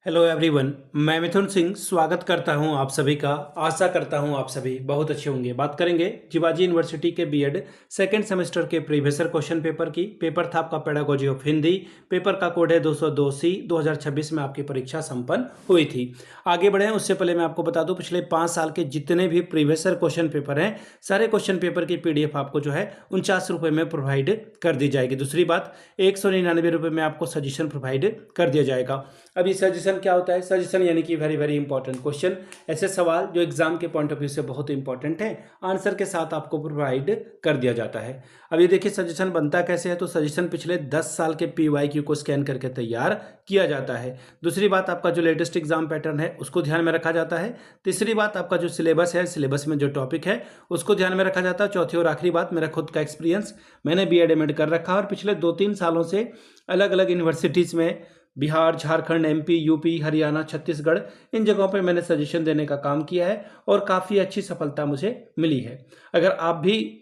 Hello everyone, मैं मिथुन सिंह स्वागत करता हूं आप सभी का। आशा करता हूं आप सभी बहुत अच्छे होंगे। बात करेंगे शिवाजी यूनिवर्सिटी के बीएड सेकंड सेमेस्टर के प्रीवियस क्वेश्चन पेपर की। पेपर था आपका पेडागोजी ऑफ हिंदी। पेपर का कोड है 202 सी। 2026 में आपकी परीक्षा संपन्न हुई थी। आगे बढ़े उससे पहले मैं आपको बता दूं, पिछले 5 साल के जितने भी प्रीवियस क्वेश्चन पेपर हैं, सारे क्वेश्चन पेपर की पीडीएफ आपको जो है 49 रुपये में प्रोवाइड कर दी जाएगी। दूसरी बात, 199 रुपये में आपको सजेशन प्रोवाइड कर दिया जाएगा। अभी सजेशन क्या होता है? सजेशन यानी कि वेरी वेरी इंपॉर्टेंट क्वेश्चन, ऐसे सवाल जो एग्जाम के पॉइंट ऑफ व्यू से बहुत इंपॉर्टेंट है, आंसर के साथ आपको प्रोवाइड कर दिया जाता है। अब ये देखिए सजेशन बनता कैसे है। तो सजेशन पिछले 10 साल के पीवाईक्यू को स्कैन करके तैयार किया जाता है। दूसरी बात, आपका जो लेटेस्ट एग्जाम पैटर्न है उसको ध्यान में रखा जाता है। तीसरी बात, आपका जो सिलेबस है, सिलेबस में जो टॉपिक है उसको ध्यान में रखा जाता है। चौथी और आखिरी बात, मेरा खुद का एक्सपीरियंस, मैंने बीएड एमएड कर रखा है और पिछले 2-3 सालों से अलग अलग यूनिवर्सिटीज़ में बिहार, झारखंड, एमपी, यूपी, हरियाणा, छत्तीसगढ़, इन जगहों पे मैंने सजेशन देने का काम किया है और काफ़ी अच्छी सफलता मुझे मिली है। अगर आप भी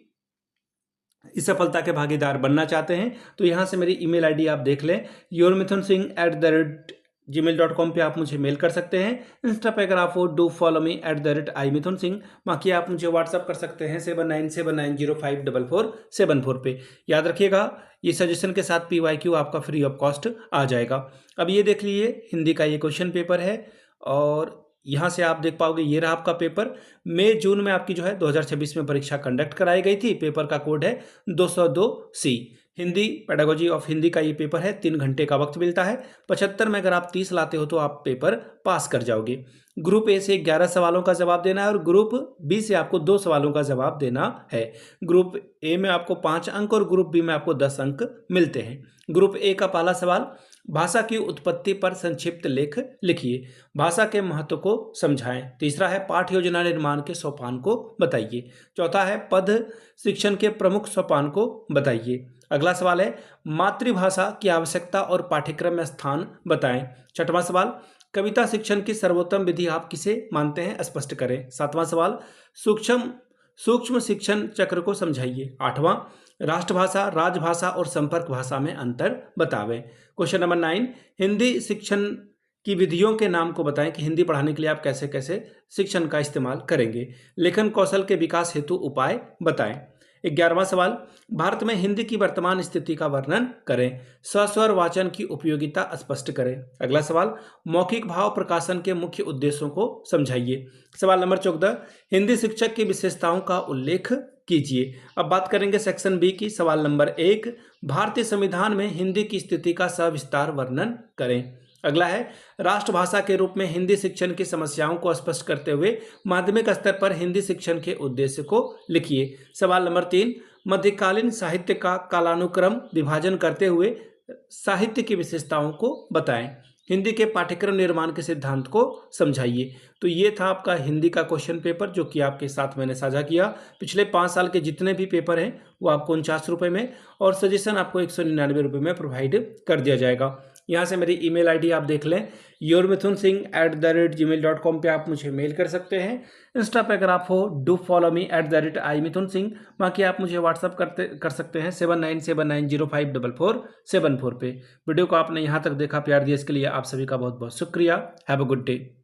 इस सफलता के भागीदार बनना चाहते हैं तो यहाँ से मेरी ईमेल आईडी आप देख लें, yourmithunsingh@gmail.com पे आप मुझे मेल कर सकते हैं। इंस्टा पे अगर आप हो, डू फॉलो मी @imithunsingh। बाकी आप मुझे व्हाट्सअप कर सकते हैं 7979054474 पे। याद रखिएगा, ये सजेशन के साथ पीवाईक्यू आपका फ्री ऑफ कॉस्ट आ जाएगा। अब ये देख लीजिए, हिंदी का ये क्वेश्चन पेपर है और यहाँ से आप देख पाओगे ये रहा आपका पेपर। मई जून में आपकी जो है 2026 में परीक्षा कंडक्ट कराई गई थी। पेपर का कोड है 202 सी। हिंदी, पेडागोजी ऑफ हिंदी का ये पेपर है। 3 घंटे का वक्त मिलता है। 75 में अगर आप 30 लाते हो तो आप पेपर पास कर जाओगे। ग्रुप ए से 11 सवालों का जवाब देना है और ग्रुप बी से आपको 2 सवालों का जवाब देना है। ग्रुप ए में आपको 5 अंक और ग्रुप बी में आपको 10 अंक मिलते हैं। ग्रुप ए का पहला सवाल, भाषा की उत्पत्ति पर संक्षिप्त लेख लिखिए, भाषा के महत्व को समझाएं। तीसरा है, पाठ योजना निर्माण के सोपान को बताइए। चौथा है, पद शिक्षण के प्रमुख सोपान को बताइए। अगला सवाल है, मातृभाषा की आवश्यकता और पाठ्यक्रम में स्थान बताएं। छठवां सवाल, कविता शिक्षण की सर्वोत्तम विधि आप किसे मानते हैं, स्पष्ट करें। सातवां सवाल, सूक्ष्म सूक्ष्म शिक्षण चक्र को समझाइए। आठवां, राष्ट्रभाषा, राजभाषा और संपर्क भाषा में अंतर बतावें। क्वेश्चन नंबर 9, हिंदी शिक्षण की विधियों के नाम को बताएं कि हिंदी पढ़ाने के लिए आप कैसे कैसे शिक्षण का इस्तेमाल करेंगे। लेखन कौशल के विकास हेतु उपाय बताएं। 11वां सवाल, भारत में हिंदी की वर्तमान स्थिति का वर्णन करें। सस्वर वाचन की उपयोगिता स्पष्ट करें। अगला सवाल, मौखिक भाव प्रकाशन के मुख्य उद्देश्यों को समझाइए। सवाल नंबर 14, हिंदी शिक्षक की विशेषताओं का उल्लेख कीजिए। अब बात करेंगे सेक्शन बी की। सवाल नंबर 1, भारतीय संविधान में हिंदी की स्थिति का सविस्तार वर्णन करें। अगला है, राष्ट्रभाषा के रूप में हिंदी शिक्षण की समस्याओं को स्पष्ट करते हुए माध्यमिक स्तर पर हिंदी शिक्षण के उद्देश्य को लिखिए। सवाल नंबर 3, मध्यकालीन साहित्य का कालानुक्रम विभाजन करते हुए साहित्य की विशेषताओं को बताएं। हिंदी के पाठ्यक्रम निर्माण के सिद्धांत को समझाइए। तो ये था आपका हिंदी का क्वेश्चन पेपर जो कि आपके साथ मैंने साझा किया। पिछले 5 साल के जितने भी पेपर हैं वो आपको 49 रुपये में और सजेशन आपको 199 रुपये में प्रोवाइड कर दिया जाएगा। यहाँ से मेरी ईमेल आईडी आप देख लें, yourmithunsingh@gmail.com पे आप मुझे मेल कर सकते हैं। इंस्टा पे अगर आप हो, डू फॉलो मी @imithunsingh। बाकी आप मुझे व्हाट्सअप कर सकते हैं 7979054474 पे। वीडियो को आपने यहाँ तक देखा, प्यार दिया, इसके लिए आप सभी का बहुत बहुत शुक्रिया। Have a good day.